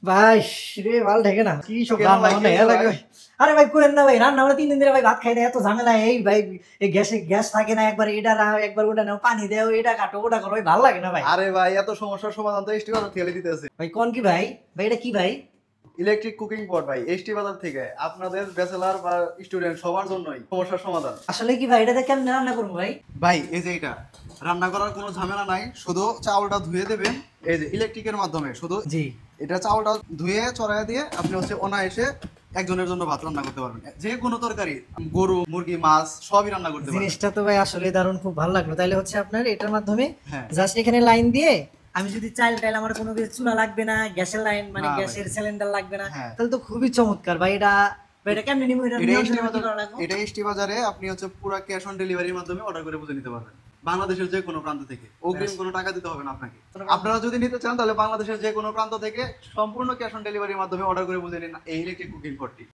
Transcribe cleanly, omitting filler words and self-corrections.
ভাই রে ভাল ঠেকে না, কি সব রান্না বান্না এ লাগে ভাই। আরে ভাই করেন না ভাই, রান্না বান্না 3 দিন ধরে ভাই ভাত খাই না, এত ঝামেলা। এই ভাই এই গ্যাস থাকে না, একবার এটা নাও একবার ওটা নাও, পানি দেও, এটা কাটো ওটা করো, ভাই ভাল লাগে না ভাই। আরে ভাই এত সমস্যার সমাধান তো এসটি বাজার থেকে দিতেছে। ভাই কোন কি ভাই? ভাই এটা কি ভাই? ইলেকট্রিক কুকিং পট ভাই, এসটি বাজার থেকে আপনাদের ব্যাচেলর বা স্টুডেন্ট সবার জন্যই সমস্যার সমাধান। আসলে কি ভাই, এটা কেমন রান্না করবো ভাই? ভাই এই যে এটা রান্না করার কোনো ঝামেলা নাই, শুধু চাউলটা ধুয়ে দেবেন এই যে ইলেকট্রিকের মাধ্যমে। শুধু জি, এটা চাউলটা ধুয়ে চড়াইয়া দিয়ে আপনি অনায়াসে একজনের জন্য ভাত রান্না করতে পারবেন। যে কোনো তরকারি, গরু মুরগি মাছ সবই রান্না করতে পারবেন। জিনিসটা তো ভাই আসলে দারুণ, খুব ভালো লাগলো। তাহলে হচ্ছে আপনার এটার মাধ্যমে হ্যাঁ। জাস্ট এখানে লাইন দিয়ে আমি যদি চাইল টাইল, আমার কোনো কিছু চুলা লাগবে না, গ্যাসের লাইন মানে না ভাই। গ্যাসের সিলিন্ডার লাগবে না, হ্যাঁ। তাহলে তো খুবই চমৎকার ভাই। এটা কেমনে নিবো? এটা নিয়ম কানুন কি করা লাগবে? এটা এসটি বাজারে আপনি পুরো ক্যাশ অন ডেলিভারির মাধ্যমে অর্ডার করে বুঝে নিতে পারবেন, বাংলাদেশের যে কোনো প্রান্ত থেকে। অগ্রিম কোনো টাকা দিতে হবে না আপনাকে। আপনারা যদি নিতে চান তাহলে বাংলাদেশের যে কোনো প্রান্ত থেকে সম্পূর্ণ ক্যাশ অন ডেলিভারির মাধ্যমে অর্ডার করে বুঝে নিন এই ইলেকট্রিক কুকিং পটটি।